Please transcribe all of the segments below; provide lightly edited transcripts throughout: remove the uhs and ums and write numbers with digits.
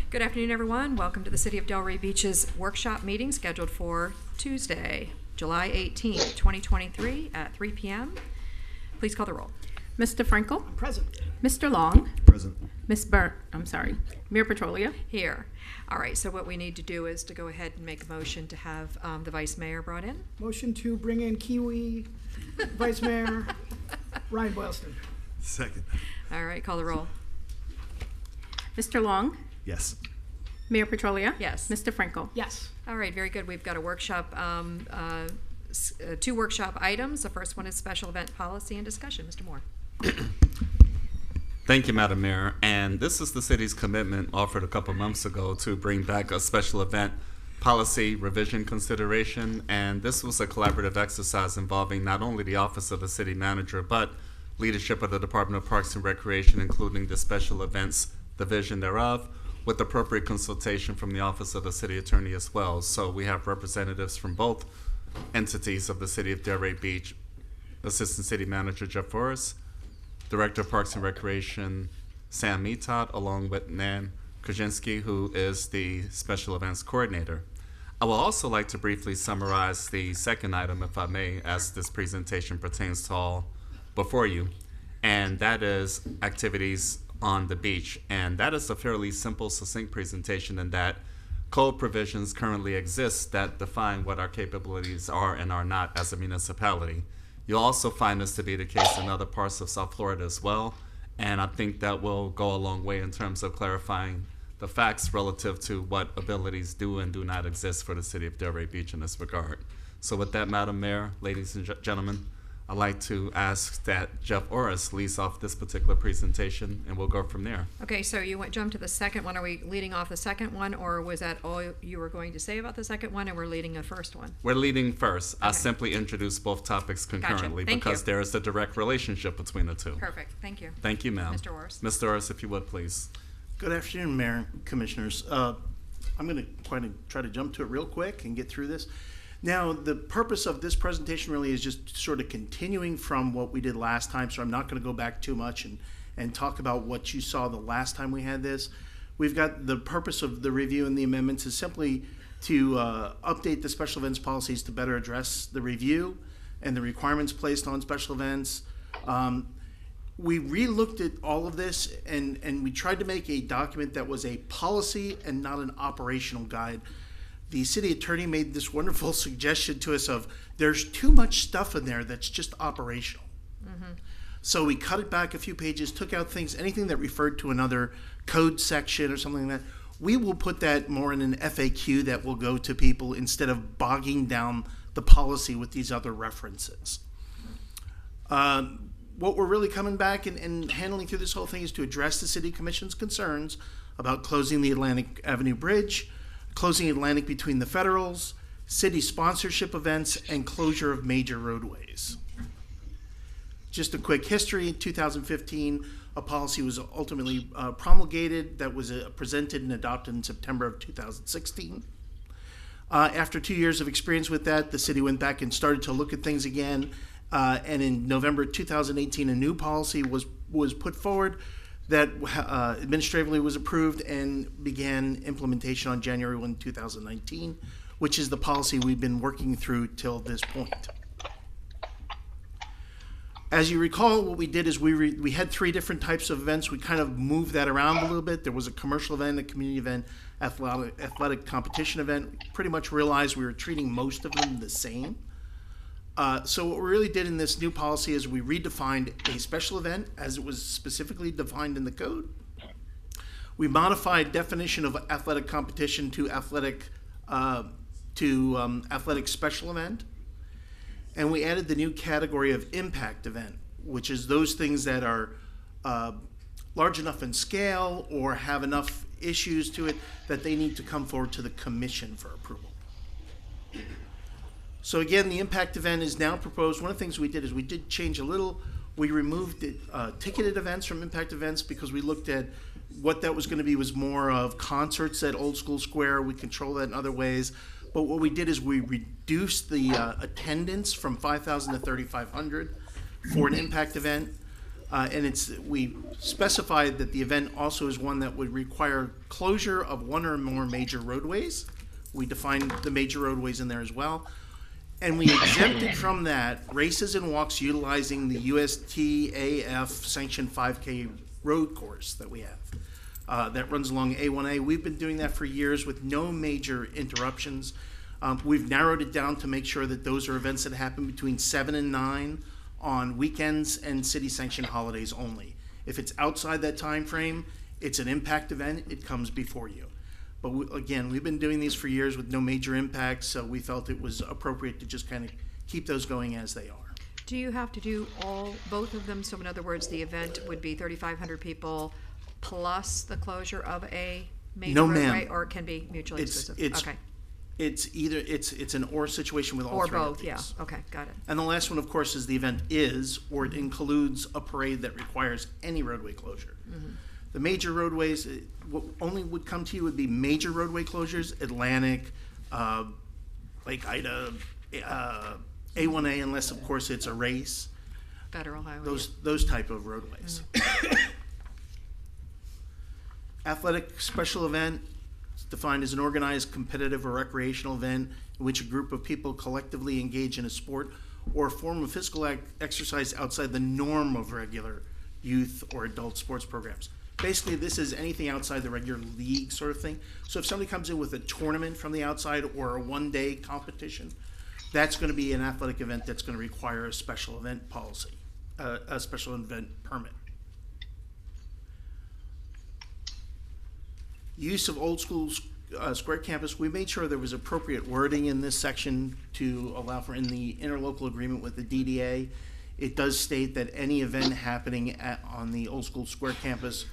Good afternoon, everyone. Welcome to the City of Delray Beach's workshop meeting scheduled for Tuesday, July 18th, 2023 at 3 p.m. Please call the roll. Mr. Frankel? Present. Mr. Long? Present. Mayor Petrolia? Here. All right, so what we need to do is to go ahead and make a motion to have the Vice Mayor brought in. Motion to bring in Kiwi, Vice Mayor Ryan Boylston. Second. All right, call the roll. Mr. Long? Yes. Mayor Petrolia? Yes. Mr. Frankel? Yes. All right, very good. We've got a workshop, two workshop items. The first one is special event policy and discussion. Mr. Moore. Thank you, Madam Mayor. And this is the city's commitment offered a couple months ago to bring back a special event policy revision consideration. And this was a collaborative exercise involving not only the Office of the City Manager, but leadership of the Department of Parks and Recreation, including the special events division thereof, with appropriate consultation from the Office of the City Attorney as well. So we have representatives from both entities of the City of Delray Beach, Assistant City Manager Jeff Forrest, Director of Parks and Recreation Sam Metot, along with Nan Krasinski, who is the Special Events Coordinator. I will also like to briefly summarize the second item, if I may, as this presentation pertains to all before you, and that is activities on the beach. And that is a fairly simple, succinct presentation in that code provisions currently exist that define what our capabilities are and are not as a municipality. You'll also find this to be the case in other parts of South Florida as well, and I think that will go a long way in terms of clarifying the facts relative to what abilities do and do not exist for the City of Delray Beach in this regard. So with that, Madam Mayor, ladies and gentlemen, I'd like to ask that Jeff Orris leads off this particular presentation, and we'll go from there. Okay, so you jump to the second one. Are we leading off the second one, or was that all you were going to say about the second one, and we're leading the first one? We're leading first. Okay. I simply introduced both topics concurrently Thank because you. there is a direct relationship between the two. Perfect. Thank you. Thank you, ma'am. Mr. Orris. Mr. Orris, if you would, please. Good afternoon, Mayor and Commissioners. I'm going to try to jump to it real quick and get through this. Now, the purpose of this presentation really is just sort of continuing from what we did last time, so I'm not going to go back too much and talk about what you saw the last time we had this. We've got the purpose of the review and the amendments is simply to update the special events policies to better address the review and the requirements placed on special events. We re-looked at all of this and we tried to make a document that was a policy and not an operational guide. The city attorney made this wonderful suggestion to us of there's too much stuff in there that's just operational. Mm-hmm. So we cut it back a few pages, took out things, anything that referred to another code section or something like that. We will put that more in an FAQ that will go to people instead of bogging down the policy with these other references. What we're really coming back and handling through this whole thing is to address the City Commission's concerns about closing the Atlantic Avenue Bridge, closing Atlantic between the Federals, city sponsorship events, and closure of major roadways. Just a quick history, in 2015, a policy was ultimately promulgated that was presented and adopted in September of 2016. After 2 years of experience with that, the city went back and started to look at things again, and in November 2018, a new policy was put forward that administratively was approved and began implementation on January 1, 2019, which is the policy we've been working through till this point. As you recall, what we did is we had three different types of events. We kind of moved that around a little bit. There was a commercial event, a community event, athletic competition event. We pretty much realized we were treating most of them the same. So what we really did in this new policy is we redefined a special event as it was specifically defined in the code. We modified definition of athletic competition to athletic special event, and we added the new category of impact event, which is those things that are large enough in scale or have enough issues to it that they need to come forward to the commission for approval. So again, the impact event is now proposed. One of the things we did is we did change a little. We removed ticketed events from impact events because we looked at what that was going to be was more of concerts at Old School Square. We control that in other ways. But what we did is we reduced the attendance from 5,000 to 3,500 for an impact event. We specified that the event also is one that would require closure of one or more major roadways. We defined the major roadways in there as well. And we exempted from that races and walks utilizing the USTAF sanctioned 5K road course that we have. That runs along A1A. We've been doing that for years with no major interruptions. We've narrowed it down to make sure that those are events that happen between 7 and 9 on weekends and city-sanctioned holidays only. If it's outside that time frame, it's an impact event, it comes before you. But again, we've been doing these for years with no major impacts, so we felt it was appropriate to just kind of keep those going as they are. Do you have to do both of them? So in other words, the event would be 3,500 people plus the closure of a major No, roadway, ma'am. or it can be mutually exclusive? Okay. It's an or situation with all Or three of both, yeah. these. Okay, got it. And the last one, of course, is the event is, or it includes a parade that requires any roadway closure. Mm-hmm. The major roadways, what only would come to you would be major roadway closures, Atlantic, Lake Ida, A1A, unless, of course, it's a race, Federal highway. those type of roadways. Athletic special event is defined as an organized competitive or recreational event in which a group of people collectively engage in a sport or a form of physical exercise outside the norm of regular youth or adult sports programs. Basically, this is anything outside the regular league sort of thing. So if somebody comes in with a tournament from the outside or a one-day competition, that's going to be an athletic event that's going to require a special event policy, a special event permit. Use of old school square campus, we made sure there was appropriate wording in this section to allow for, in the interlocal agreement with the DDA, it does state that any event happening on the old school square campus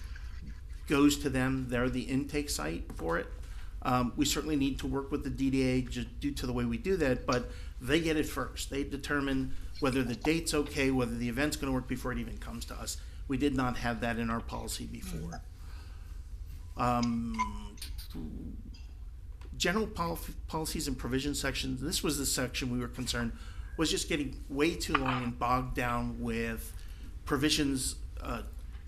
goes to them. They're the intake site for it. We certainly need to work with the DDA just due to the way we do that, but they get it first. They determine whether the date's okay, whether the event's going to work before it even comes to us. We did not have that in our policy before. General policies and provision sections, this was the section we were concerned was just getting way too long and bogged down with provisions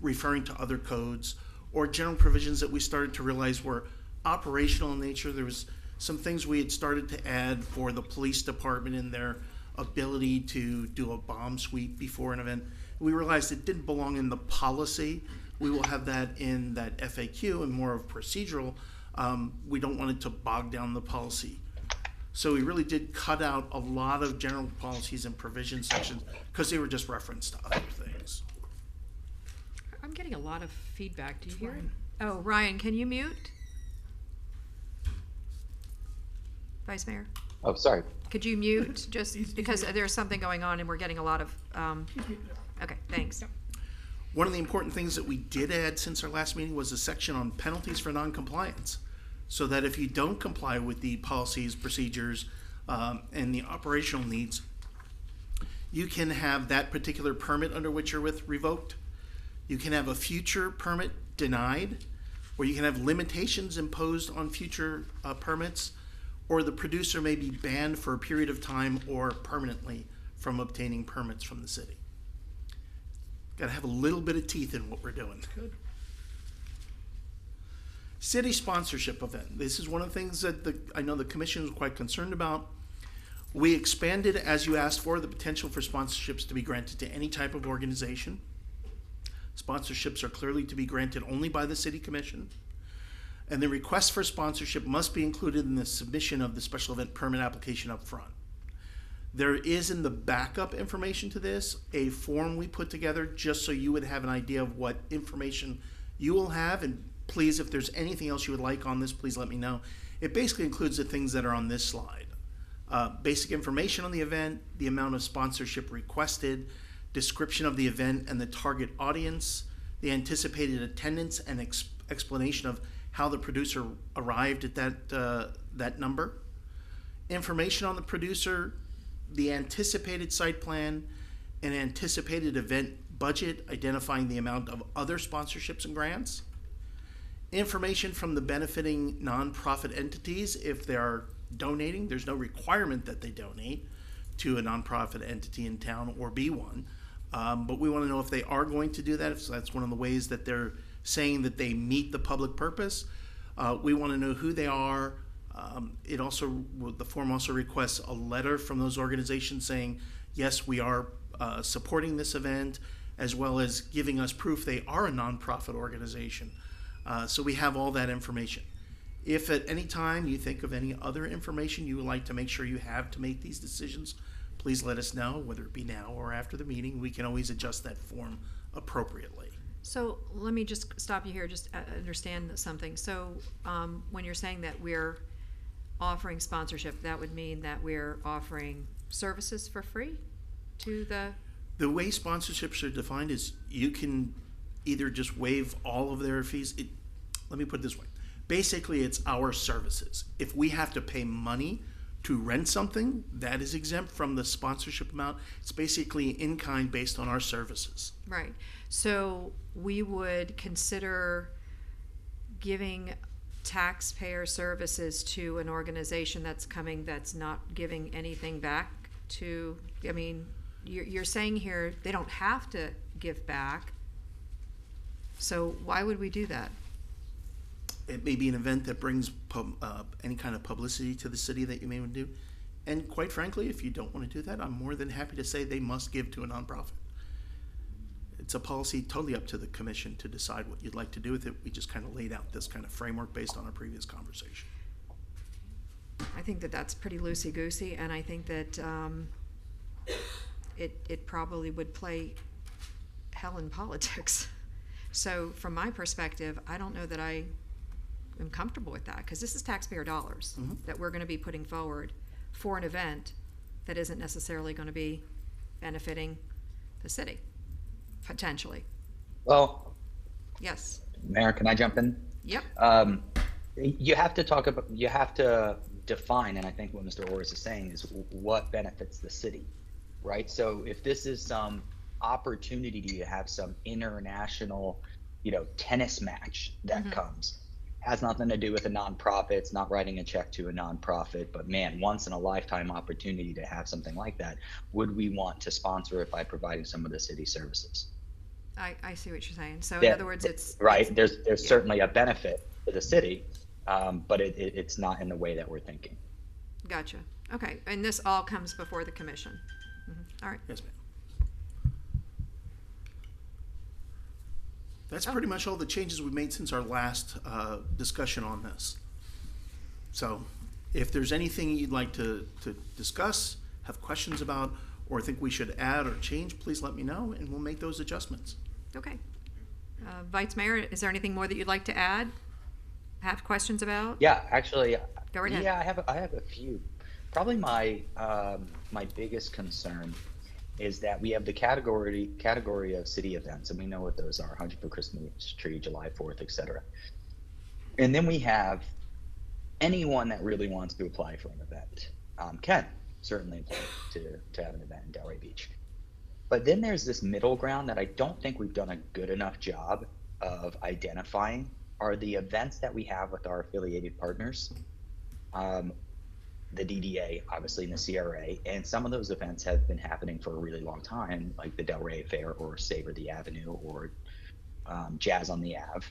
referring to other codes or general provisions that we started to realize were operational in nature. There was some things we had started to add for the police department in their ability to do a bomb sweep before an event. We realized it didn't belong in the policy. We will have that in that FAQ and more of procedural. We don't want it to bog down the policy. So we really did cut out a lot of general policies and provision sections because they were just referenced to other things. I'm getting a lot of feedback. Do you hear it? Oh, Ryan, can you mute? Vice Mayor? Oh, sorry. Could you mute just because there's something going on and we're getting a lot of, okay, thanks. One of the important things that we did add since our last meeting was a section on penalties for noncompliance. So that if you don't comply with the policies, procedures, and the operational needs, you can have that particular permit under which you're with revoked. You can have a future permit denied, or you can have limitations imposed on future permits, or the producer may be banned for a period of time or permanently from obtaining permits from the city. Got to have a little bit of teeth in what we're doing. Good. City sponsorship event. This is one of the things that I know the commission is quite concerned about. We expanded, as you asked for, the potential for sponsorships to be granted to any type of organization. Sponsorships are clearly to be granted only by the city commission. And the request for sponsorship must be included in the submission of the special event permit application up front. There is in the backup information to this a form we put together just so you would have an idea of what information you will have. And please, if there's anything else you would like on this, please let me know. It basically includes the things that are on this slide. Basic information on the event, the amount of sponsorship requested, description of the event and the target audience, the anticipated attendance and explanation of how the producer arrived at that number, information on the producer, the anticipated site plan, and anticipated event budget, identifying the amount of other sponsorships and grants, information from the benefiting nonprofit entities if they are donating. There's no requirement that they donate to a nonprofit entity in town or be one. But we want to know if they are going to do that, if that's one of the ways that they're saying that they meet the public purpose. We want to know who they are. The form also requests a letter from those organizations saying, yes, we are supporting this event, as well as giving us proof they are a nonprofit organization. So we have all that information. If at any time you think of any other information you would like to make sure you have to make these decisions, please let us know, whether it be now or after the meeting. We can always adjust that form appropriately. So let me just stop you here, just understand something. So when you're saying that we're offering sponsorship, that would mean that we're offering services for free to the... The way sponsorships are defined is you can either just waive all of their fees. Let me put it this way. Basically, it's our services. If we have to pay money to rent something, that is exempt from the sponsorship amount. It's basically in kind based on our services. Right. So we would consider giving taxpayer services to an organization that's not giving anything back to, I mean, you're saying here they don't have to give back. So why would we do that? It may be an event that brings any kind of publicity to the city that you may want to do. And quite frankly, if you don't want to do that, I'm more than happy to say they must give to a nonprofit. It's a policy totally up to the commission to decide what you'd like to do with it. We just kind of laid out this kind of framework based on our previous conversation. I think that that's pretty loosey-goosey, and I think that it probably would play hell in politics. So from my perspective, I don't know that I am comfortable with that, because this is taxpayer dollars that we're going to be putting forward for an event that isn't necessarily going to be benefiting the city, potentially. Well, Yes. Mayor, can I jump in? Yep. You have to define, and I think what Mr. Orris is saying is what benefits the city, right? So if this is some opportunity to have some international, tennis match that comes, has nothing to do with a nonprofit. It's not writing a check to a nonprofit, but man, once in a lifetime opportunity to have something like that. Would we want to sponsor it by providing some of the city services? I see what you're saying. So Yeah, in other words, it's right. it's- There's certainly a benefit to the city, but it's not in the way that we're thinking. Gotcha. Okay, and this all comes before the commission. All right. Yes, ma'am. That's pretty much all the changes we've made since our last discussion on this. So if there's anything you'd like to discuss, have questions about, or think we should add or change, please let me know and we'll make those adjustments. Okay. Vice Mayor, is there anything more that you'd like to add? Have questions about? Yeah, actually, Go right ahead. yeah, I have a few. Probably my biggest concern is that we have the category of city events, and we know what those are: 100th Christmas tree, July 4th, etc. And then we have anyone that really wants to apply for an event can certainly apply to have an event in Delray Beach. But then there's this middle ground that I don't think we've done a good enough job of identifying, are the events that we have with our affiliated partners, the DDA, obviously, and the CRA, and some of those events have been happening for a really long time, like the Delray Fair or Savor the Avenue or Jazz on the Ave.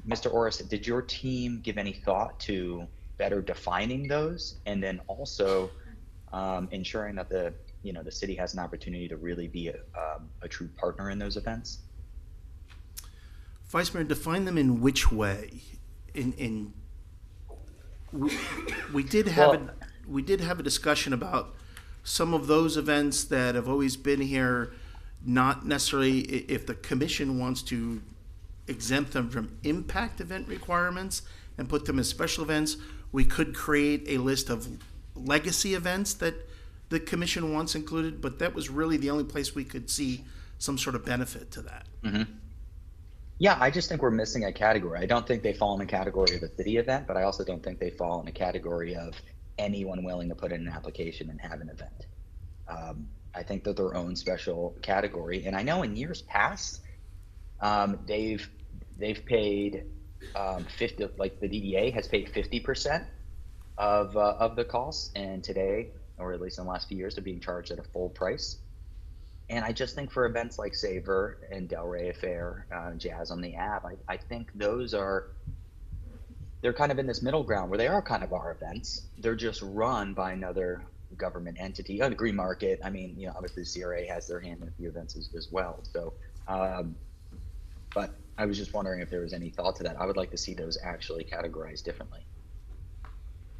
Mr. Orris, did your team give any thought to better defining those, and then also ensuring that the city has an opportunity to really be a true partner in those events? Vice Mayor, define them in which way? We did have a discussion about some of those events that have always been here, not necessarily if the commission wants to exempt them from impact event requirements and put them as special events. We could create a list of legacy events that the commission wants included, but that was really the only place we could see some sort of benefit to that. Mm-hmm. Yeah, I just think we're missing a category. I don't think they fall in the category of a city event, but I also don't think they fall in the category of anyone willing to put in an application and have an event. I think they're their own special category. And I know in years past, they've paid 50, like the DDA has paid 50% of the costs, and today, or at least in the last few years, they're being charged at a full price. And I just think for events like Savor and Delray Affair, Jazz on the Ave, I think they're kind of in this middle ground where they are kind of our events. They're just run by another government entity. Green Market, I mean, obviously the CRA has their hand in a few events as well. So, but I was just wondering if there was any thought to that. I would like to see those actually categorized differently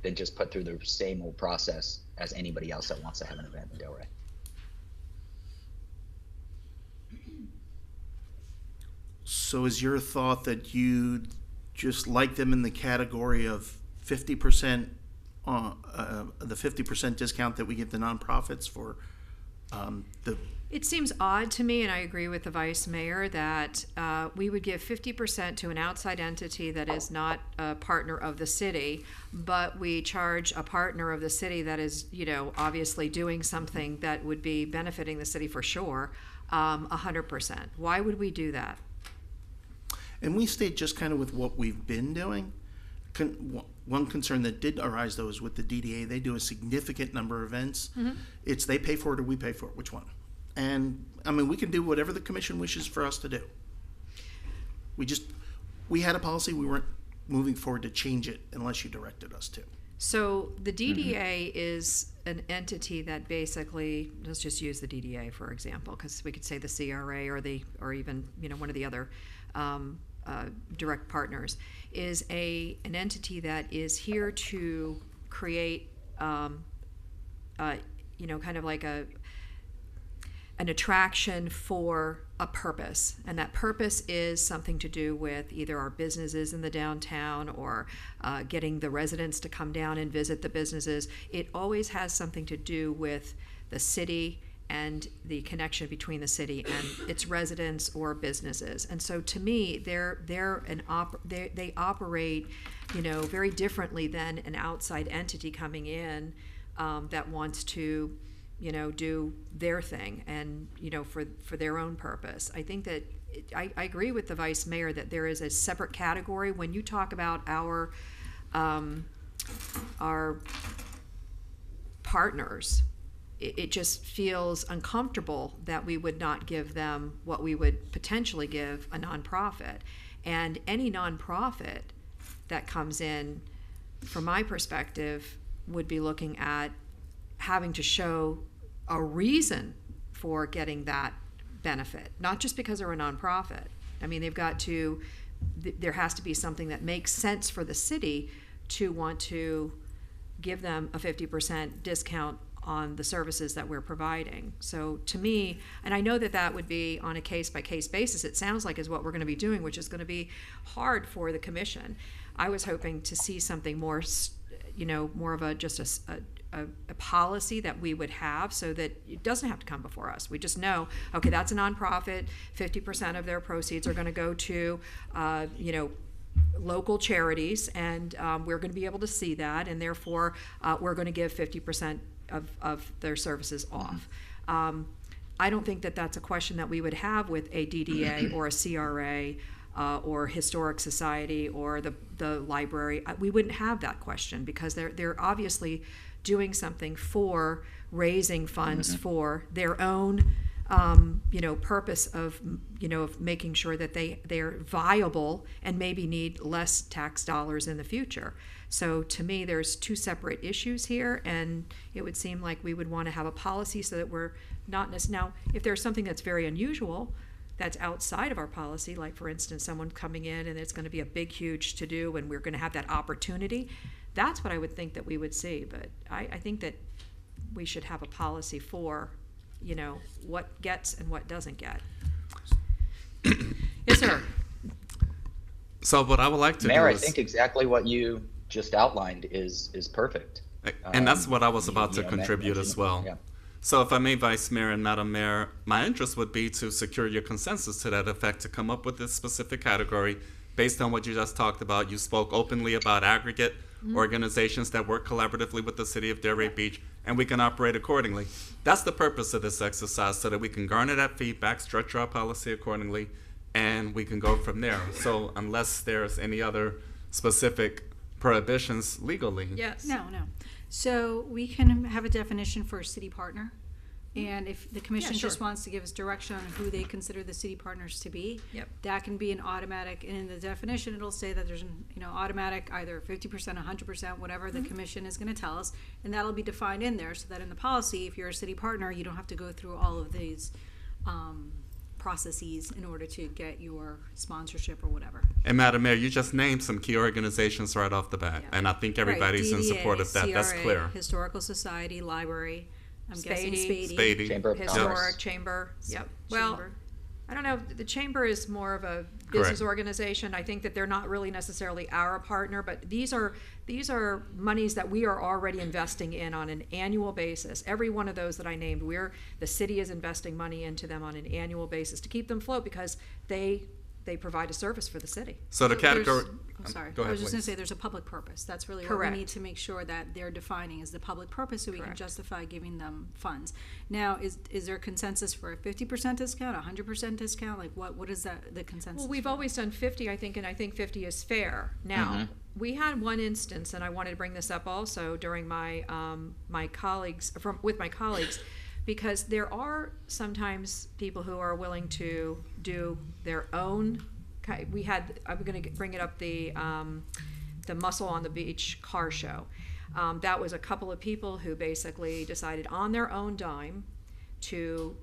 than just put through the same old process as anybody else that wants to have an event in Delray. So is your thought that you just like them in the category of 50%, the 50% discount that we give the nonprofits for the? It seems odd to me, and I agree with the vice mayor, that we would give 50% to an outside entity that is not a partner of the city, but we charge a partner of the city that is, obviously doing something that would be benefiting the city for sure, 100%. Why would we do that? And we stayed just kind of with what we've been doing. One concern that did arise, though, is with the DDA. They do a significant number of events. Mm-hmm. It's they pay for it or we pay for it. Which one? And, I mean, we can do whatever the commission wishes for us to do. We had a policy. We weren't moving forward to change it unless you directed us to. So the DDA is an entity that basically, let's just use the DDA, for example, because we could say the CRA or even, one of the other direct partners, is an entity that is here to create, kind of like an attraction for a purpose, and that purpose is something to do with either our businesses in the downtown or getting the residents to come down and visit the businesses. It always has something to do with the city and the connection between the city and its residents or businesses. And so to me, they operate, very differently than an outside entity coming in that wants to, do their thing and, for their own purpose. I think that I agree with the vice mayor that there is a separate category. When you talk about our partners, it just feels uncomfortable that we would not give them what we would potentially give a nonprofit. And any nonprofit that comes in, from my perspective, would be looking at having to show a reason for getting that benefit, not just because they're a nonprofit. I mean, there has to be something that makes sense for the city to want to give them a 50% discount on the services that we're providing. So to me, and I know that would be on a case-by-case basis, it sounds like is what we're going to be doing, which is going to be hard for the commission. I was hoping to see something more, more of a policy that we would have so that it doesn't have to come before us. We just know, okay, that's a nonprofit, 50% of their proceeds are going to go to, local charities, and we're going to be able to see that, and therefore we're going to give 50% of their services off. I don't think that that's a question that we would have with a DDA or a CRA or Historic Society or the library. We wouldn't have that question because they're obviously doing something for raising funds for their own purpose of making sure that they're viable and maybe need less tax dollars in the future. So to me, there's two separate issues here, and it would seem like we would want to have a policy so that we're not now, if there's something that's very unusual that's outside of our policy, like for instance, someone coming in and it's going to be a big, huge to-do and we're going to have that opportunity, that's what I would think that we would see. But I think that we should have a policy for, what gets and what doesn't get. Yes, sir. So what I would like to Mayor, do is... I think exactly what you just outlined is perfect. And that's what I was about to contribute as well. Yeah. So if I may, Vice Mayor and Madam Mayor, my interest would be to secure your consensus to that effect, to come up with this specific category based on what you just talked about. You spoke openly about aggregate organizations that work collaboratively with the city of Delray Beach, and we can operate accordingly. That's the purpose of this exercise, so that we can garner that feedback, structure our policy accordingly, and we can go from there. So unless there's any other specific prohibitions legally. Yes. No. So we can have a definition for a city partner. And if the commission sure. just wants to give us direction on who they consider the city partners to be, Yep. that can be an automatic, and in the definition, it'll say that there's an, automatic, either 50%, 100%, whatever the commission is gonna tell us, and that'll be defined in there, so that in the policy, if you're a city partner, you don't have to go through all of these, processes in order to get your sponsorship or whatever. And Madam Mayor, you just named some key organizations right off the bat, Yeah. and I think everybody's in Right, support of that. DDA, That's CRA, clear. Historical Society, Library, I'm guessing Spady. Spady. Chamber of Historic Commerce. Chamber, yep. Well, Chamber. I don't know, the chamber is more of a business Correct. organization. I think that they're not really necessarily our partner, but these are monies that we are already investing in on an annual basis. Every one of those that I named, the city is investing money into them on an annual basis to keep them afloat because they provide a service for the city. So the There's- category. I'm sorry. Go I ahead, was just gonna please. say, there's a public purpose. That's really what Correct. we need to make sure that they're defining is the public purpose, so we can Correct. justify giving them funds. Now, is there consensus for a 50% discount, a 100% discount? Like, what is the consensus? Well, we've for? always done 50, I think, and I think 50 is fair. Now, we had one instance, and I wanted to bring this up also during my with my colleagues, because there are sometimes people who are willing to do their own. I'm going to bring it up, the Muscle on the Beach car show. That was a couple of people who basically decided on their own dime to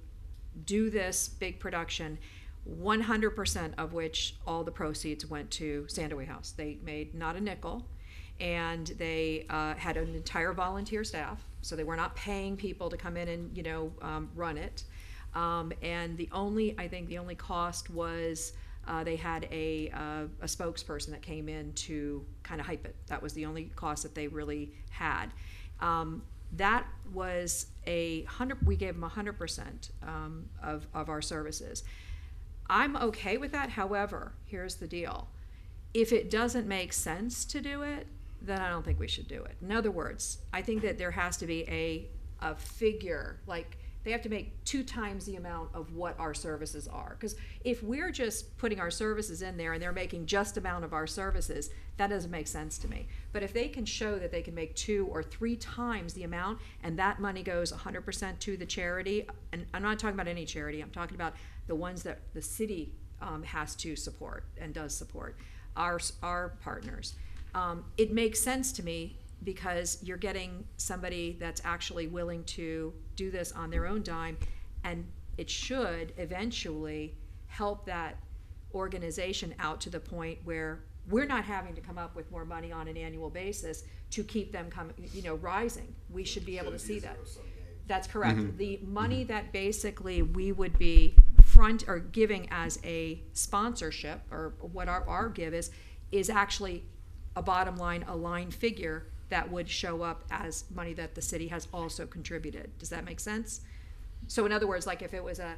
do this big production, 100% of which all the proceeds went to Sandaway House. They made not a nickel, and they had an entire volunteer staff, so they were not paying people to come in and run it. And the only cost was they had a spokesperson that came in to kind of hype it. That was the only cost that they really had. That was we gave them 100% of our services. I'm okay with that. However, here's the deal. If it doesn't make sense to do it, then I don't think we should do it. In other words, I think that there has to be a figure, like they have to make 2 times the amount of what our services are. Because if we're just putting our services in there and they're making just amount of our services, that doesn't make sense to me. But if they can show that they can make 2 or 3 times the amount, and that money goes 100% to the charity, and I'm not talking about any charity, I'm talking about the ones that the city has to support and does support, our partners. It makes sense to me, because you're getting somebody that's actually willing to do this on their own dime, and it should eventually help that organization out to the point where we're not having to come up with more money on an annual basis to keep them rising. We should be able to see that. That's correct. The money that basically we would be front or giving as a sponsorship, or what our give is actually a bottom line, a line figure that would show up as money that the city has also contributed. Does that make sense? So in other words, like if it was a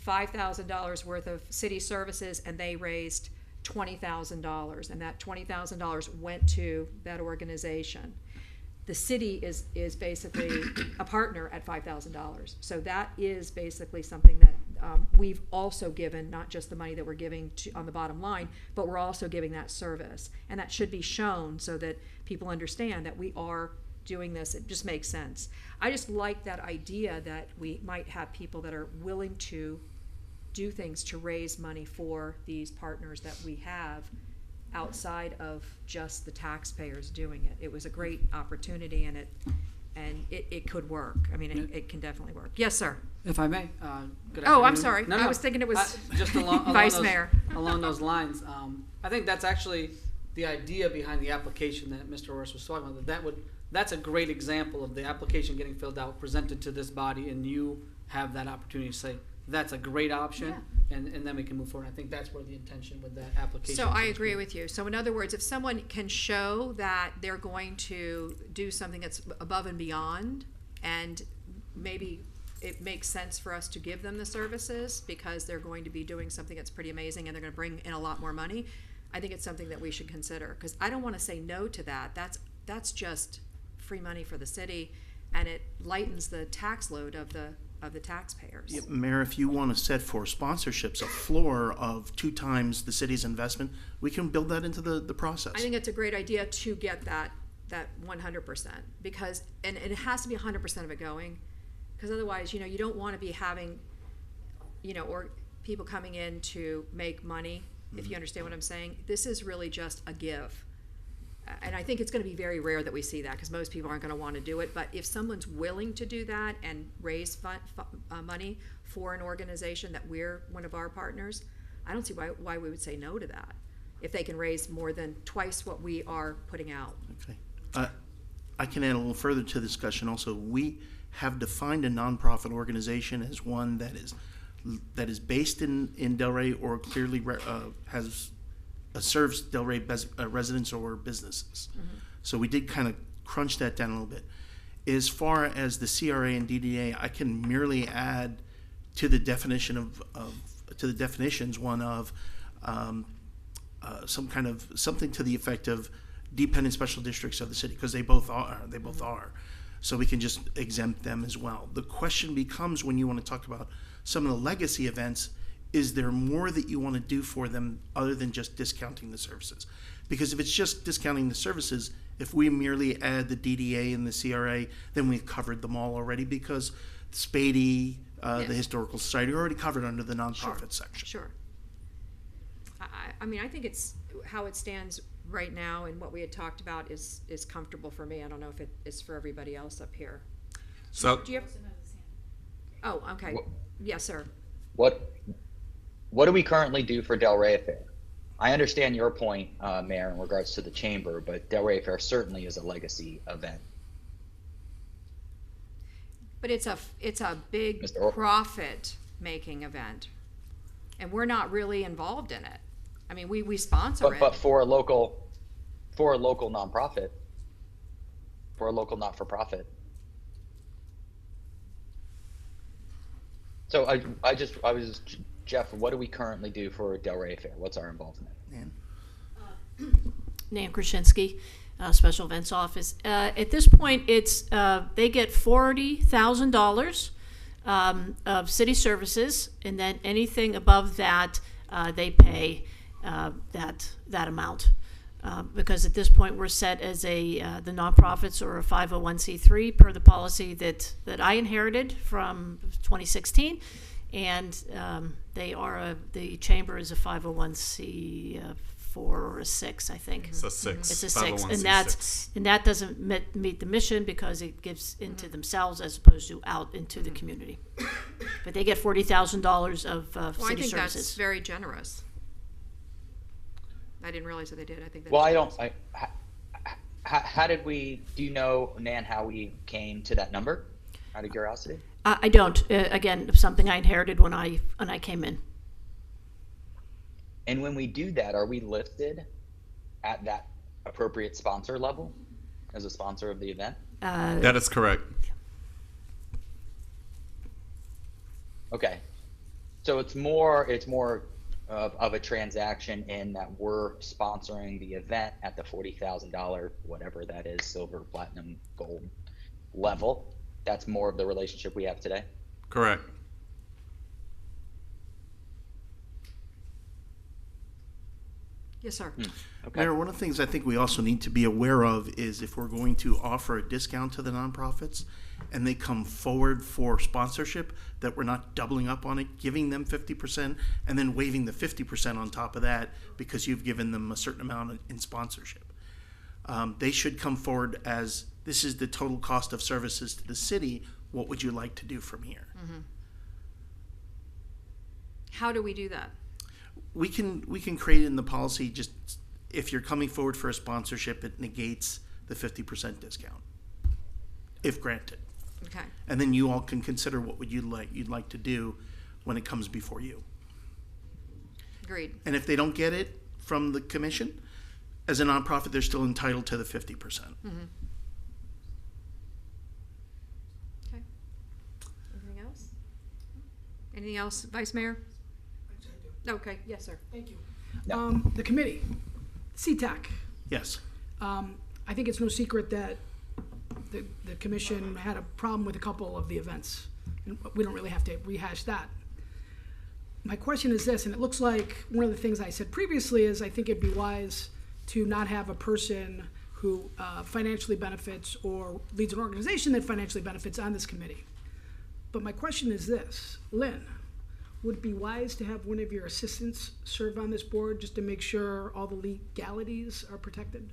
$5,000 worth of city services and they raised $20,000, and that $20,000 went to that organization, the city is basically a partner at $5,000. So that is basically something that we've also given, not just the money that we're giving on the bottom line, but we're also giving that service. And that should be shown so that people understand that we are doing this. It just makes sense. I just like that idea that we might have people that are willing to do things to raise money for these partners that we have outside of just the taxpayers doing it. It was a great opportunity, and it could work. I mean, it can definitely work. Yes, sir. If I may, good Oh, I'm afternoon. sorry. No, I no. was thinking it was just along Vice those, Mayor. Along those lines, I think that's actually the idea behind the application that Mr. Orris was talking about. That's a great example of the application getting filled out, presented to this body, and you have that opportunity to say that's a great option, and then we can move forward. I think that's where the intention with that application. So I agree with you. So in other words, if someone can show that they're going to do something that's above and beyond, and maybe it makes sense for us to give them the services because they're going to be doing something that's pretty amazing and they're going to bring in a lot more money, I think it's something that we should consider, because I don't want to say no to that. That's just free money for the city, and it lightens the tax load of the taxpayers. Yeah, Mayor, if you want to set for sponsorships a floor of 2 times the city's investment, we can build that into the process. I think it's a great idea to get that 100%, because, and it has to be 100% of it going, Because otherwise, you know, you don't want to be having, you know, or people coming in to make money, if you understand what I'm saying. This is really just a give. And I think it's going to be very rare that we see that, because most people aren't going to want to do it. But if someone's willing to do that and raise money for an organization that we're one of our partners, I don't see why we would say no to that, if they can raise more than twice what we are putting out. Okay. I can add a little further to the discussion also. We have defined a nonprofit organization as one that is based in Delray or clearly serves Delray residents or businesses. So we did kind of crunch that down a little bit. As far as the CRA and DDA, I can merely add to the definition to the definitions one of something to the effect of dependent special districts of the city, because they both are. So we can just exempt them as well. The question becomes, when you want to talk about some of the legacy events, is there more that you want to do for them other than just discounting the services? Because if it's just discounting the services, if we merely add the DDA and the CRA, then we've covered them all already, because Spady, the Historical Society, are already covered under the nonprofit section. Sure. I mean, I think it's how it stands right now, and what we had talked about is comfortable for me. I don't know if it is for everybody else up here. So, Do you have? Oh, okay. Yes, sir. What do we currently do for Delray Fair? I understand your point, Mayor, in regards to the chamber, but Delray Fair certainly is a legacy event. But it's a big profit-making event, and we're not really involved in it. I mean, we sponsor it. But for a local nonprofit, for a local not-for-profit. So Jeff, what do we currently do for Delray Fair? What's our involvement? Nan Krasinski, Special Events Office. At this point, it's they get $40,000 of city services, and then anything above that, they pay that amount. Because at this point, we're set as the nonprofits or a 501c3 per the policy that I inherited from 2016. And the chamber is a 501c4 or a 6, I think. it's a 6. It's a 6, 501c6. and that doesn't meet the mission, because it gives into themselves as opposed to out into the community. But they get $40,000 of Well, I city think that's services. very generous. I didn't realize that they did. I think that's Well, generous. how did we, do you know, Nan, how we came to that number, out of curiosity? I don't. Again, something I inherited when I came in. And when we do that, are we listed at that appropriate sponsor level as a sponsor of the event? That is correct. Okay. So it's more of a transaction in that we're sponsoring the event at the $40,000, whatever that is, silver, platinum, gold level. That's more of the relationship we have today. Correct. Yes, sir. Okay. Mayor, one of the things I think we also need to be aware of is if we're going to offer a discount to the nonprofits and they come forward for sponsorship, that we're not doubling up on it, giving them 50% and then waiving the 50% on top of that because you've given them a certain amount in sponsorship. They should come forward as, this is the total cost of services to the city. What would you like to do from here? How do we do that? We can create in the policy, just if you're coming forward for a sponsorship, it negates the 50% discount, if granted. Okay. And then you all can consider what would you'd like to do when it comes before you. Agreed. And if they don't get it from the commission, as a nonprofit, they're still entitled to the 50%. Okay. Anything else? Anything else, Vice Mayor? Okay. Yes, sir. Thank you. No. The committee, CTAC. Yes. I think it's no secret that the commission had a problem with a couple of the events. And we don't really have to rehash that. My question is this, and it looks like one of the things I said previously is I think it'd be wise to not have a person who financially benefits or leads an organization that financially benefits on this committee. But my question is this, Lynn, would it be wise to have one of your assistants serve on this board just to make sure all the legalities are protected?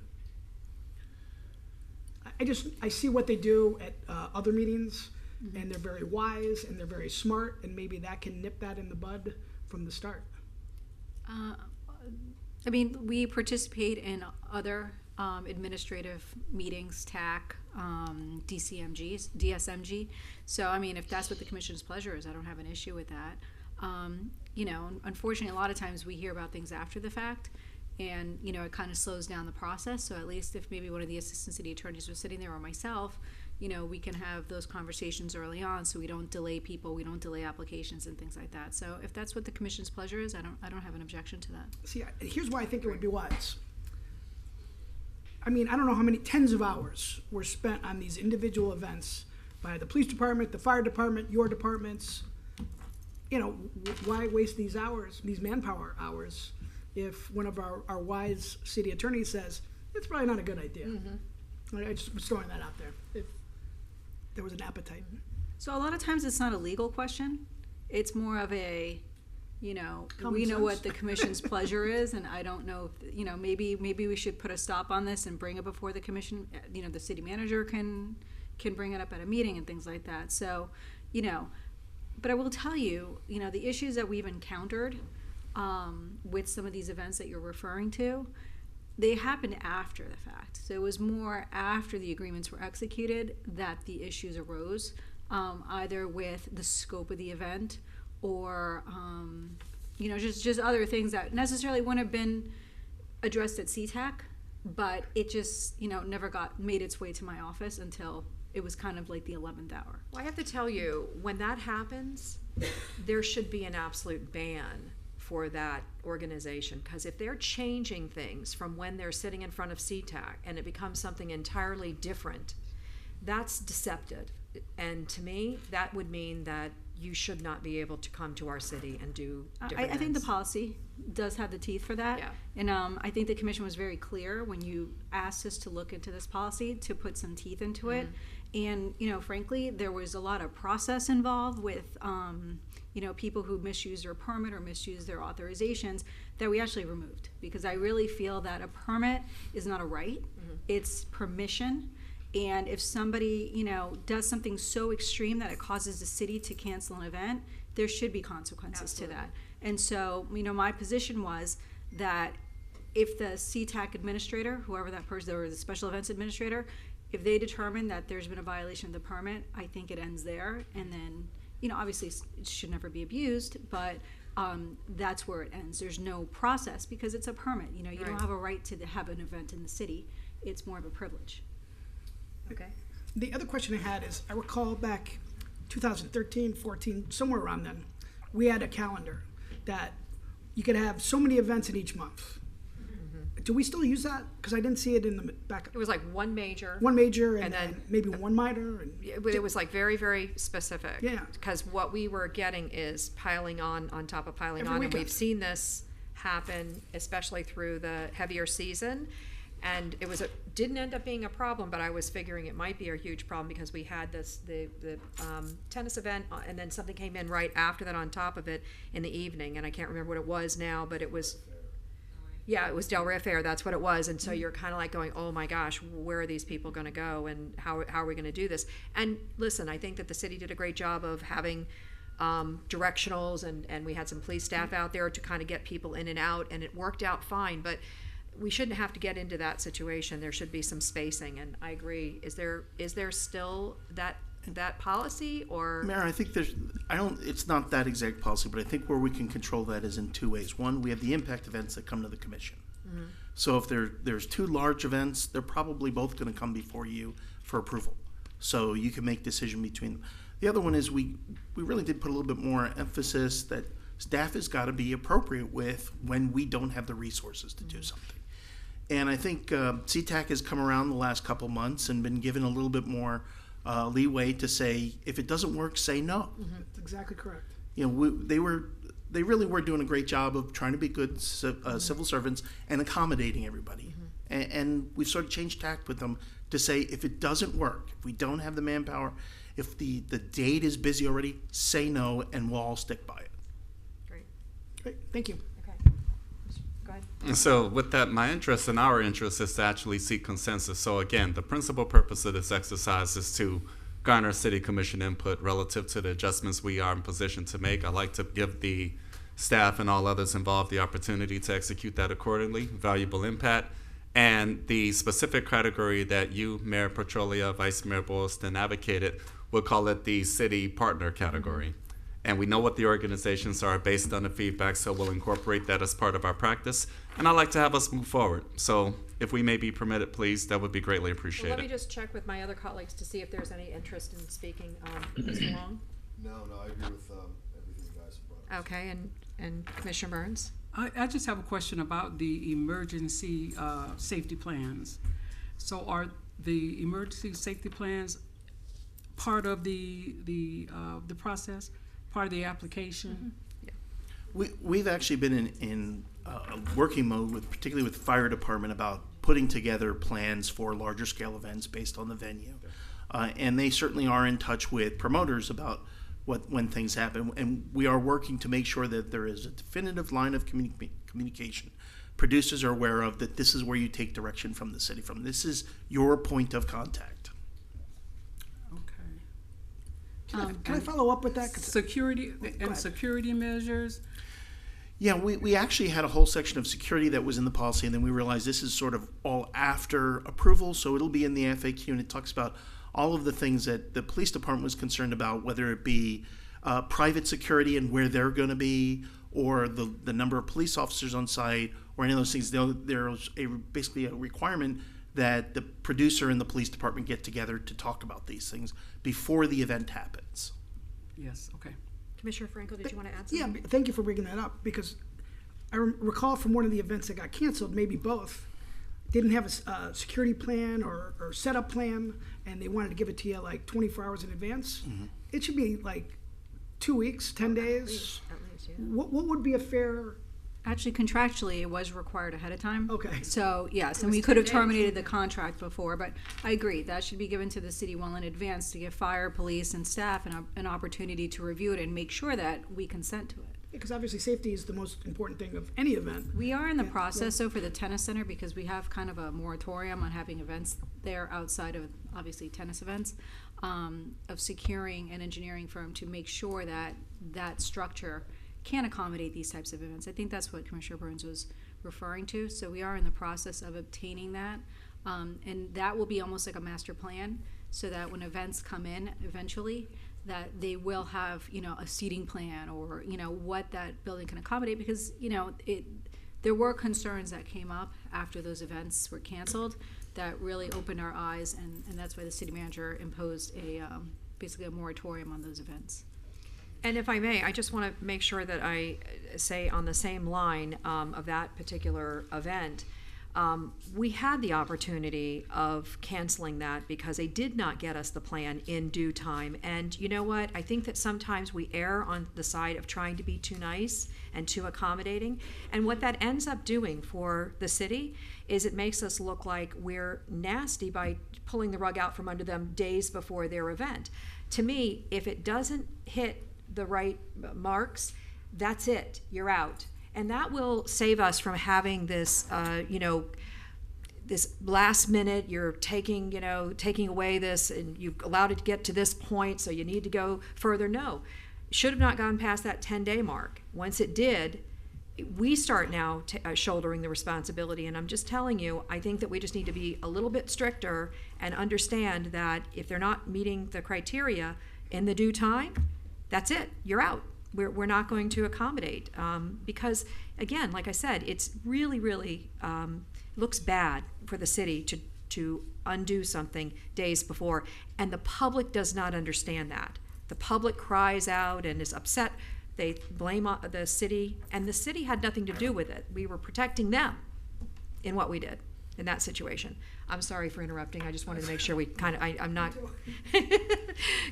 I see what they do at other meetings, and they're very wise and they're very smart, and maybe that can nip that in the bud from the start. I mean, we participate in other administrative meetings, TAC, DSMG. So, I mean, if that's what the commission's pleasure is, I don't have an issue with that. You know, unfortunately, a lot of times we hear about things after the fact, and, you know, it kind of slows down the process. So at least if maybe one of the assistant city attorneys was sitting there, or myself, you know, we can have those conversations early on so we don't delay people, we don't delay applications and things like that. So if that's what the commission's pleasure is, I don't have an objection to that. See, here's why I think it would be wise. I mean, I don't know how many tens of hours were spent on these individual events by the police department, the fire department, your departments. You know, why waste these hours, these manpower hours, if one of our wise city attorneys says, it's probably not a good idea. I just was throwing that out there, if there was an appetite. So a lot of times it's not a legal question. It's more of a, you know, Common we know sense. what the commission's pleasure is, and I don't know, if, you know, maybe we should put a stop on this and bring it before the commission. You know, the city manager can bring it up at a meeting and things like that. So, you know, but I will tell you, you know, the issues that we've encountered with some of these events that you're referring to, they happened after the fact. So it was more after the agreements were executed that the issues arose, either with the scope of the event or, you know, just other things that necessarily wouldn't have been addressed at CTAC, but it just, you know, never made its way to my office until it was kind of like the 11th hour. Well, I have to tell you, when that happens, there should be an absolute ban for that organization, because if they're changing things from when they're sitting in front of CTAC and it becomes something entirely different, that's deceptive. And to me, that would mean that you should not be able to come to our city and do different I think the events. policy does have the teeth for that. Yeah. And I think the commission was very clear when you asked us to look into this policy to put some teeth into it. And, you know, frankly, there was a lot of process involved with, you know, people who misuse their permit or misuse their authorizations that we actually removed. Because I really feel that a permit is not a right, it's permission. And if somebody, you know, does something so extreme that it causes the city to cancel an event, there should be consequences to that. And so, you know, my position was that if the CTAC administrator, whoever that person, or the special events administrator, if they determine that there's been a violation of the permit, I think it ends there. And then, you know, obviously it should never be abused, but that's where it ends. There's no process because it's a permit. You know, you don't have a right to have an event in the city. It's more of a privilege. Okay. The other question I had is, I recall back 2013, 14, somewhere around then, we had a calendar that you could have so many events in each month. Do we still use that? Because I didn't see it in the back. It was like one major. One major and And then- then maybe one minor. And It was like very, very specific. Yeah. Because what we were getting is piling on top of piling Every on. And weekend. we've seen this happen, especially through the heavier season. And it didn't end up being a problem, but I was figuring it might be a huge problem because we had the tennis event, and then something came in right after that on top of it in the evening. And I can't remember what it was now, but it was, yeah, it was Del Rey Fair. That's what it was. And so you're kind of like going, oh my gosh, where are these people going to go, and how are we going to do this? And listen, I think that the city did a great job of having directionals, and we had some police staff out there to kind of get people in and out, and it worked out fine. But we shouldn't have to get into that situation. There should be some spacing, and I agree. Is there still that policy, or? Mayor, I think it's not that exact policy, but I think where we can control that is in two ways. One, we have the impact events that come to the commission. So if there's two large events, they're probably both going to come before you for approval. So you can make decision between them. The other one is we really did put a little bit more emphasis that staff has got to be appropriate with when we don't have the resources to do something. And I think CTAC has come around the last couple months and been given a little bit more leeway to say, if it doesn't work, say no. that's exactly correct. You know, they really were doing a great job of trying to be good civil servants and accommodating everybody. And we've sort of changed tact with them to say, if it doesn't work, if we don't have the manpower, If the date is busy already, say no, and we'll all stick by it. Great. Great, thank you. Okay. Go ahead. And so with that, my interest and our interest is to actually seek consensus. So again, the principal purpose of this exercise is to garner city commission input relative to the adjustments we are in position to make. I like to give the staff and all others involved the opportunity to execute that accordingly, valuable impact. And the specific category that you, Mayor Petrolia, Vice Mayor Boylston, advocated, we'll call it the city partner category. And we know what the organizations are based on the feedback, so we'll incorporate that as part of our practice. And I'd like to have us move forward. So if we may be permitted, please, that would be greatly Well, appreciated. let me just check with my other colleagues to see if there's any interest in speaking. Mr. Long? No, I agree with everything you guys have brought up. Okay, and Commissioner Burns? I just have a question about the emergency safety plans. So are the emergency safety plans part of the process, part of the application? We've actually been in working mode with, particularly with the fire department, about putting together plans for larger scale events based on the venue. And they certainly are in touch with promoters about when things happen. And we are working to make sure that there is a definitive line of communication. Producers are aware of that this is where you take direction from the city from. This is your point of contact. Okay. Can I follow up with that? 'Cause- Security Go and ahead. security measures. Yeah, we actually had a whole section of security that was in the policy, and then we realized this is sort of all after approval, so it'll be in the FAQ, and it talks about all of the things that the police department was concerned about, whether it be private security and where they're going to be, or the number of police officers on site, or any of those things. There's basically a requirement that the producer and the police department get together to talk about these things before the event happens. Yes, okay. Commissioner Franco, did you want to add Yeah, something? thank you for bringing that up, because I recall from one of the events that got canceled, maybe both, didn't have a security plan or setup plan, and they wanted to give it to you like 24 hours in advance. It should be like 2 weeks, 10 days. At least, yeah. What would be a fair? Actually, contractually, it was required ahead of time. Okay. So, yes, and was we could have 10 days. terminated the contract before, but I agree, that should be given to the city well in advance to give fire, police, and staff an opportunity to review it and make sure that we consent to it. Because obviously safety is the most important thing of any event. We are in the Yeah, process, though, for the tennis center, because we have kind of a moratorium on having events there outside of, obviously, tennis events, of securing an engineering firm to make sure that that structure can accommodate these types of events. I think that's what Commissioner Burns was referring to. So we are in the process of obtaining that. And that will be almost like a master plan, so that when events come in eventually, that they will have, a seating plan, or, what that building can accommodate, because, there were concerns that came up after those events were canceled that really opened our eyes, and that's why the city manager imposed basically a moratorium on those events. And if I may, I just want to make sure that I say on the same line of that particular event, we had the opportunity of canceling that because they did not get us the plan in due time. And you know what? I think that sometimes we err on the side of trying to be too nice and too accommodating. And what that ends up doing for the city is it makes us look like we're nasty by pulling the rug out from under them days before their event. To me, if it doesn't hit the right marks, that's it, you're out. And that will save us from having this, this last minute, you're taking away this, and you've allowed it to get to this point, so you need to go further. No, should have not gone past that 10-day mark. Once it did, we start now shouldering the responsibility. And I'm just telling you, I think that we just need to be a little bit stricter and understand that if they're not meeting the criteria in the due time, that's it, you're out. We're not going to accommodate because, again, like I said, it's really looks bad for the city to undo something days before, and the public does not understand that. The public cries out and is upset. They blame the city, and the city had nothing to do with it. We were protecting them in what we did in that situation. I'm sorry for interrupting. I just wanted to make sure we I'm not.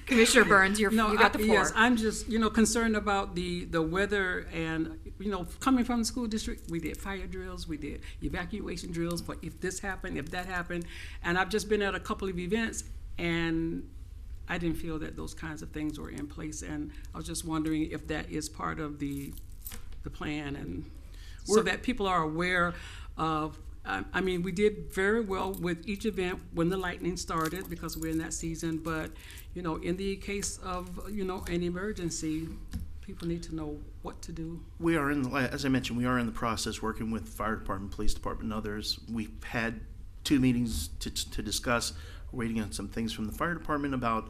Commissioner Burns, you got the floor. Yes, I'm just, concerned about the weather, and, coming from the school district, we did fire drills, we did evacuation drills, but if this happened, if that happened, and I've just been at a couple of events, and I didn't feel that those kinds of things were in place, and I was just wondering if that is part of the plan, and so that people are aware of. I mean, we did very well with each event when the lightning started because we're in that season, but, in the case of, an emergency, people need to know what to do. We are as I mentioned, we are in the process working with fire department, police department, and others. We've had 2 meetings to discuss. We're waiting on some things from the fire department about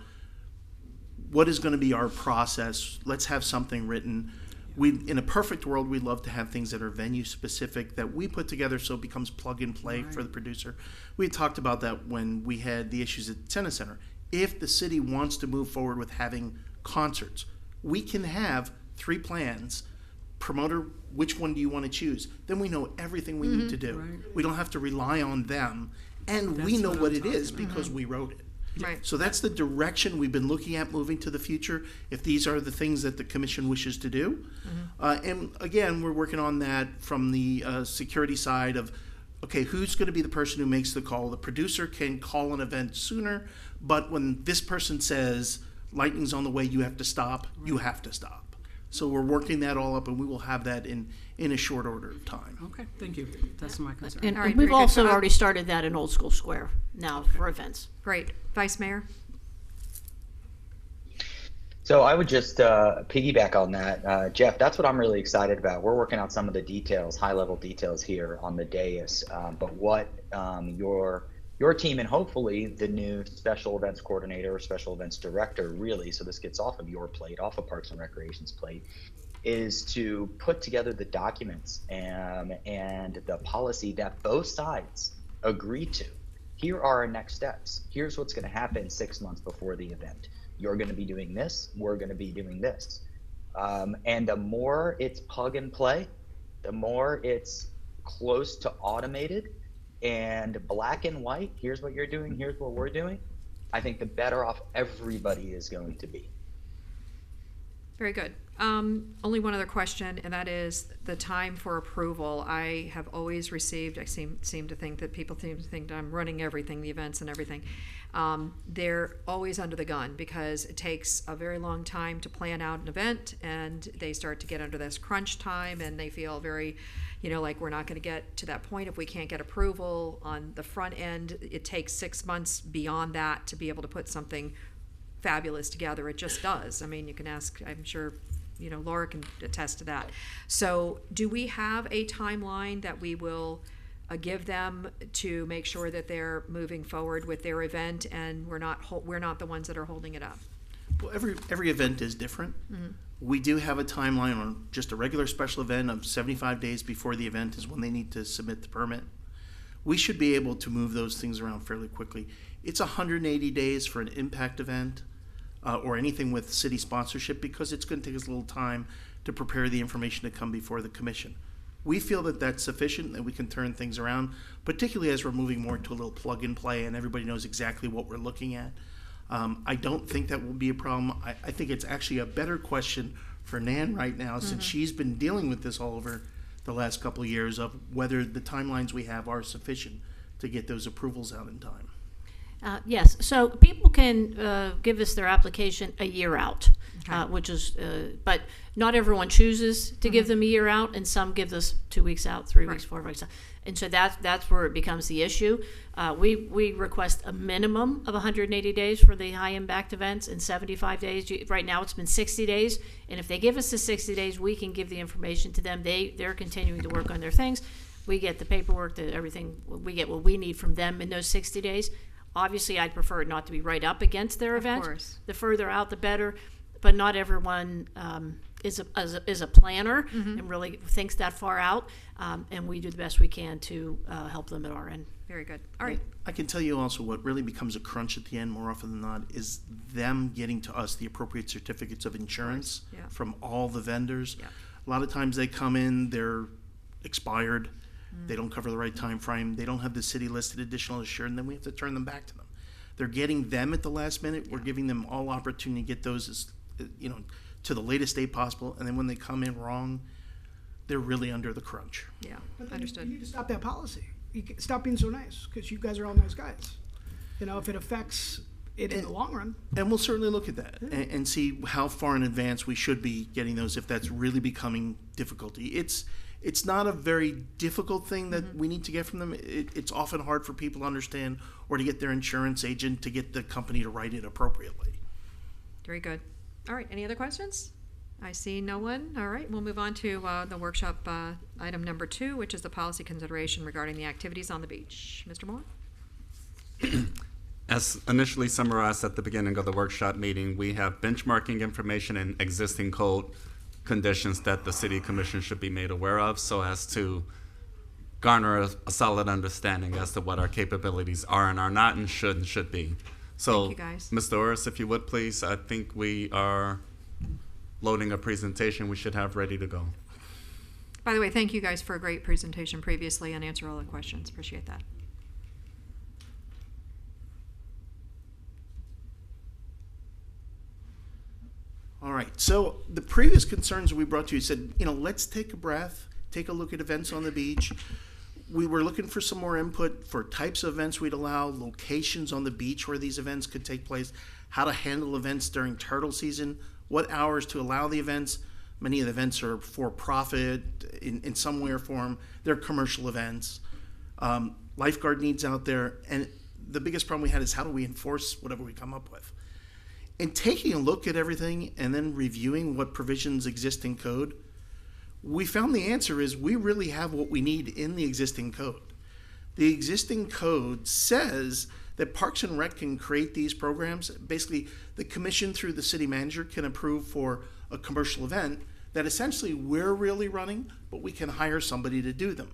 what is going to be our process. Let's have something written. In a perfect world, we'd love to have things that are venue specific that we put together so it becomes plug and play for the producer. We talked about that when we had the issues at Tennis Center. If the city wants to move forward with having concerts, we can have 3 plans. Promoter, which one do you want to choose? Then we know everything we need to do. Right. We don't have to rely on them, and we know what it is because we wrote it. Right. So that's the direction we've been looking at moving to the future, if these are the things that the commission wishes to do. And again, we're working on that from the security side of, okay, who's going to be the person who makes the call? The producer can call an event sooner, but when this person says, lightning's on the way, you have to stop, you have to stop. So we're working that all up, and we will have that in a short order of time. Okay, thank you. That's my concern. And All right, we've very good. also already started that in Old School Square now for events. Great. Vice Mayor? So I would just piggyback on that. Jeff, that's what I'm really excited about. We're working out some of the details, high-level details here on the dais, but what your team and hopefully the new special events coordinator or special events director, really, so this gets off of your plate, off of Parks and Recreation's plate, is to put together the documents and the policy that both sides agree to. Here are our next steps. Here's what's going to happen 6 months before the event. You're going to be doing this. We're going to be doing this. And the more it's plug and play, the more it's close to automated and black and white, here's what you're doing, here's what we're doing, I think the better off everybody is going to be. Very good. Only one other question, and that is the time for approval. I have always received, I seem to think that people seem to think that I'm running everything, the events and everything. They're always under the gun because it takes a very long time to plan out an event, and they start to get under this crunch time, and they feel very, like we're not going to get to that point if we can't get approval on the front end. It takes 6 months beyond that to be able to put something fabulous together. It just does. I mean, you can ask, I'm sure, Laura can attest to that. So do we have a timeline that we will give them to make sure that they're moving forward with their event and we're not the ones that are holding it up? Well, every event is different. We do have a timeline on just a regular special event of 75 days before the event is when they need to submit the permit. We should be able to move those things around fairly quickly. It's 180 days for an impact event or anything with city sponsorship because it's going to take us a little time to prepare the information to come before the commission. We feel that that's sufficient, that we can turn things around, particularly as we're moving more to a little plug and play and everybody knows exactly what we're looking at. I don't think that will be a problem. I think it's actually a better question for Nan right now since she's been dealing with this all over the last couple of years of whether the timelines we have are sufficient to get those approvals out in time. Yes, so people can give us their application a year out, which is, but not everyone chooses to give them a year out, and some give us 2 weeks out, 3 weeks, 4 weeks out. And so that's where it becomes the issue. We request a minimum of 180 days for the high impact events and 75 days. Right now it's been 60 days, and if they give us the 60 days, we can give the information to them. They're continuing to work on their things. We get the paperwork, everything. We get what we need from them in those 60 days. Obviously, I'd prefer it not to be right up against their event. Of course. The further out, the better. But not everyone is a planner and really thinks that far out. And we do the best we can to help them at our end. Very good. All right. I can tell you also what really becomes a crunch at the end more often than not is them getting to us the appropriate certificates of insurance from all the vendors. Yeah. A lot of times they come in, they're expired. They don't cover the right time frame. They don't have the city listed additional insurance, and then we have to turn them back to them. They're getting them at the last minute. We're giving them all opportunity to get those as, to the latest date possible. And then when they come in wrong, they're really under the crunch. Yeah, But then understood. You need to stop that policy. Stop being so nice because you guys are all nice guys. If it affects it in the long run. And we'll certainly look at that and see how far in advance we should be getting those if that's really becoming difficulty. It's not a very difficult thing that we need to get from them. It's often hard for people to understand or to get their insurance agent to get the company to write it appropriately. Very good. All right, any other questions? I see no one. All right, we'll move on to the workshop item number 2, which is the policy consideration regarding the activities on the beach. Mr. Moore? As initially summarized at the beginning of the workshop meeting, we have benchmarking information and existing code conditions that the City Commission should be made aware of so as to garner a solid understanding as to what our capabilities are and are not and should be. So, Thank you, guys. Mr. Orris, if you would please, I think we are loading a presentation we should have ready to go. By the way, thank you guys for a great presentation previously and answer all the questions. Appreciate that. All right, so the previous concerns we brought to you said, let's take a breath, take a look at events on the beach. We were looking for some more input for types of events we'd allow, locations on the beach where these events could take place, how to handle events during turtle season, what hours to allow the events. Many of the events are for profit in some way or form. They're commercial events. Lifeguard needs out there. And the biggest problem we had is how do we enforce whatever we come up with? And taking a look at everything and then reviewing what provisions exist in code, we found the answer is we really have what we need in the existing code. The existing code says that Parks and Rec can create these programs. Basically, the commission through the city manager can approve for a commercial event that essentially we're really running, but we can hire somebody to do them.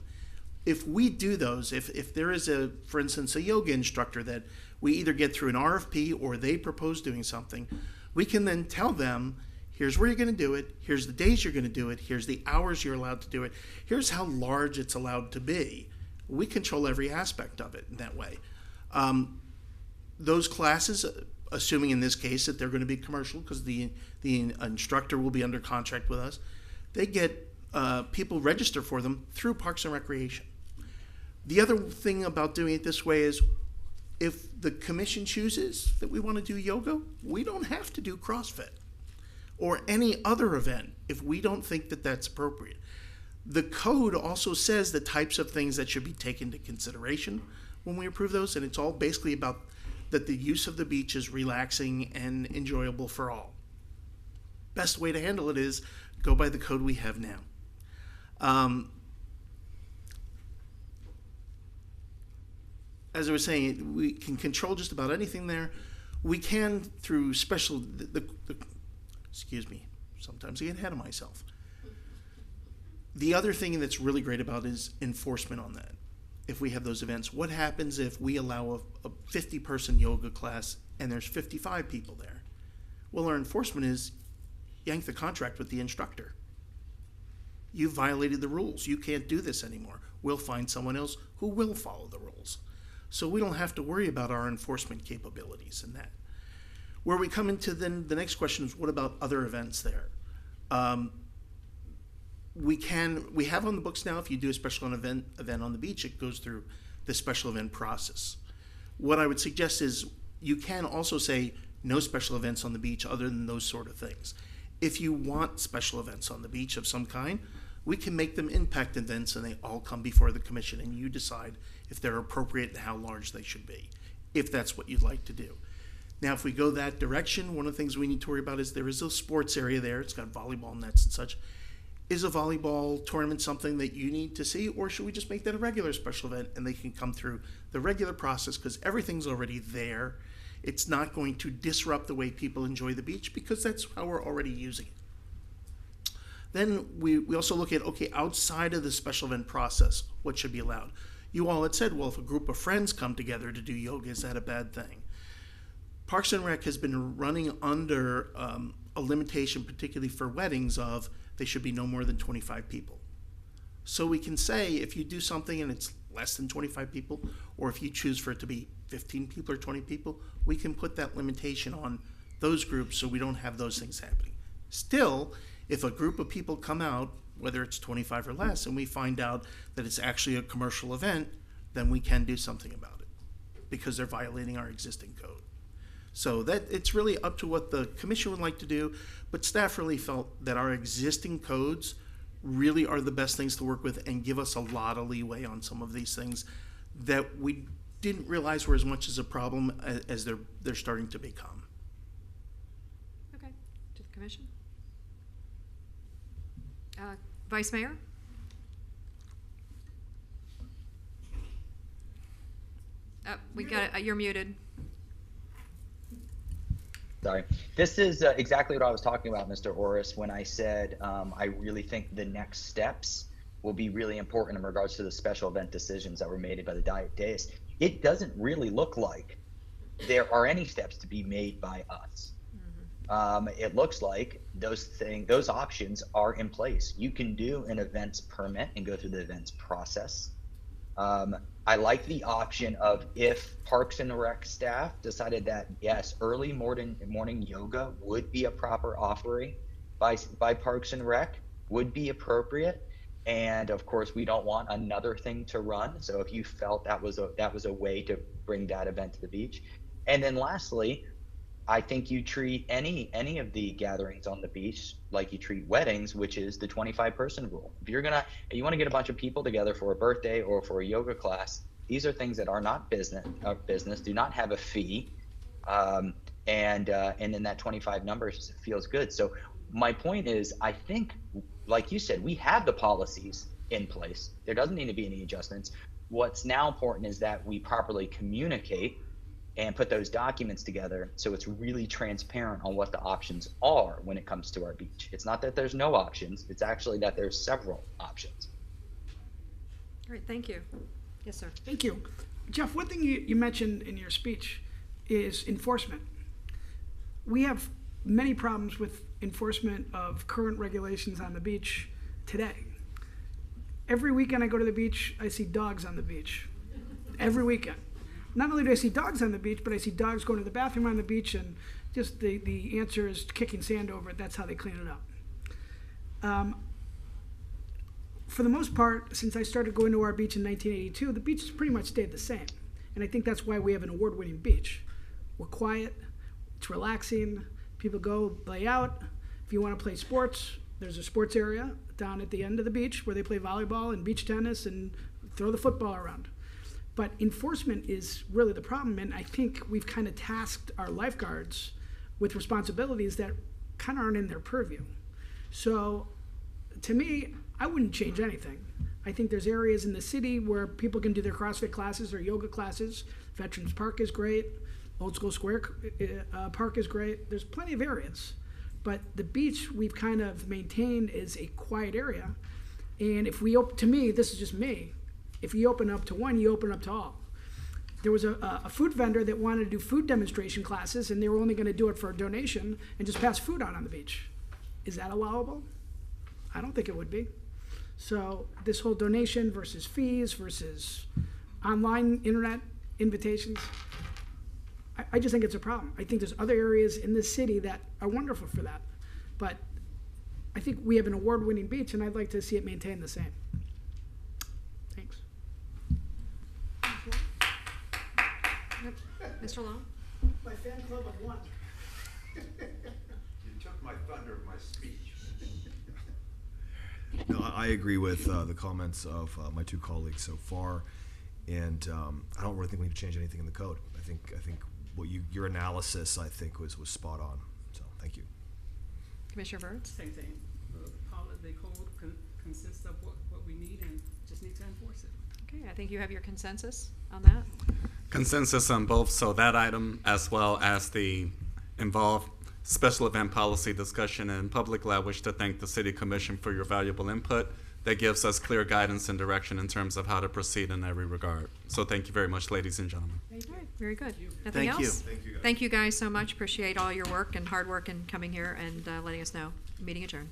If we do those, if there is for instance, a yoga instructor that we either get through an RFP or they propose doing something, we can then tell them, here's where you're going to do it, here's the days you're going to do it, here's the hours you're allowed to do it, here's how large it's allowed to be. We control every aspect of it in that way. Those classes, assuming in this case that they're going to be commercial because the instructor will be under contract with us, they get people register for them through Parks and Recreation. The other thing about doing it this way is if the commission chooses that we want to do yoga, we don't have to do CrossFit or any other event if we don't think that that's appropriate. The code also says the types of things that should be taken into consideration when we approve those, and it's all basically about that the use of the beach is relaxing and enjoyable for all. Best way to handle it is go by the code we have now. As I was saying, we can control just about anything there. We can through special, excuse me, sometimes I get ahead of myself. The other thing that's really great about is enforcement on that. If we have those events, what happens if we allow a 50-person yoga class and there's 55 people there? Well, our enforcement is yank the contract with the instructor. You violated the rules. You can't do this anymore. We'll find someone else who will follow the rules. So we don't have to worry about our enforcement capabilities in that. Where we come into then the next question is, what about other events there? We have on the books now, if you do a special event on the beach, it goes through the special event process. What I would suggest is you can also say no special events on the beach other than those sort of things. If you want special events on the beach of some kind, we can make them impact events and they all come before the commission and you decide if they're appropriate and how large they should be, if that's what you'd like to do. Now, if we go that direction, one of the things we need to worry about is there is a sports area there. It's got volleyball nets and such. Is a volleyball tournament something that you need to see, or should we just make that a regular special event and they can come through the regular process because everything's already there? It's not going to disrupt the way people enjoy the beach because that's how we're already using it. Then we also look at, okay, outside of the special event process, what should be allowed? You all had said, well, if a group of friends come together to do yoga, is that a bad thing? Parks and Rec has been running under a limitation, particularly for weddings, of they should be no more than 25 people. So we can say if you do something and it's less than 25 people, or if you choose for it to be 15 people or 20 people, we can put that limitation on those groups so we don't have those things happening. Still, if a group of people come out, whether it's 25 or less, and we find out that it's actually a commercial event, then we can do something about it because they're violating our existing code. So that it's really up to what the commission would like to do, but staff really felt that our existing codes really are the best things to work with and give us a lot of leeway on some of these things that we didn't realize were as much as a problem as they're starting to become. Okay, to the commission. Vice Mayor? We got it, you're muted. Sorry. This is exactly what I was talking about, Mr. Orris, when I said I really think the next steps will be really important in regards to the special event decisions that were made by the dais. It doesn't really look like there are any steps to be made by us. It looks like those options are in place. You can do an events permit and go through the events process. I like the option of if Parks and Rec staff decided that yes, early morning yoga would be a proper offering by Parks and Rec, would be appropriate. And of course, we don't want another thing to run. So if you felt that was a way to bring that event to the beach. And then lastly, I think you treat any of the gatherings on the beach like you treat weddings, which is the 25-person rule. If you want to get a bunch of people together for a birthday or for a yoga class, these are things that are not business, do not have a fee, and then that 25 numbers feels good. So my point is, I think, like you said, we have the policies in place. There doesn't need to be any adjustments. What's now important is that we properly communicate and put those documents together so it's really transparent on what the options are when it comes to our beach. It's not that there's no options, it's actually that there's several options. All right, thank you. Yes, sir. Thank you. Jeff, one thing you mentioned in your speech is enforcement. We have many problems with enforcement of current regulations on the beach today. Every weekend I go to the beach, I see dogs on the beach. Every weekend. Not only do I see dogs on the beach, but I see dogs going to the bathroom on the beach, and just the answer is kicking sand over it. That's how they clean it up. For the most part, since I started going to our beach in 1982, the beach has pretty much stayed the same. And I think that's why we have an award-winning beach. We're quiet, it's relaxing, people go play out. If you want to play sports, there's a sports area down at the end of the beach where they play volleyball and beach tennis and throw the football around. But enforcement is really the problem, and I think we've kind of tasked our lifeguards with responsibilities that kind of aren't in their purview. So to me, I wouldn't change anything. I think there's areas in the city where people can do their CrossFit classes or yoga classes. Veterans Park is great. Old School Square Park is great. There's plenty of areas. But the beach we've kind of maintained is a quiet area. And if we to me, this is just me, if you open up to one, you open up to all. There was a food vendor that wanted to do food demonstration classes, and they were only going to do it for a donation and just pass food out on the beach. Is that allowable? I don't think it would be. So this whole donation versus fees versus online internet invitations, I just think it's a problem. I think there's other areas in this city that are wonderful for that. But I think we have an award-winning beach, and I'd like to see it maintained the same. Thanks. Yep. Mr. Long? My fan club of one. You took my thunder of my speech. No, I agree with the comments of my two colleagues so far, and I don't really think we need to change anything in the code. I think what your analysis, I think, was spot on. So thank you. Commissioner Birds? Same thing. The code consists of what we need and just need to enforce it. Okay, I think you have your consensus on that. Consensus on both, so that item as well as the involved special event policy discussion. And publicly, I wish to thank the City Commission for your valuable input that gives us clear guidance and direction in terms of how to proceed in every regard. So thank you very much, ladies and gentlemen. All right, very good. Nothing Thank you. else? Thank you guys so much. Appreciate all your work and hard work in coming here and letting us know. Meeting adjourned.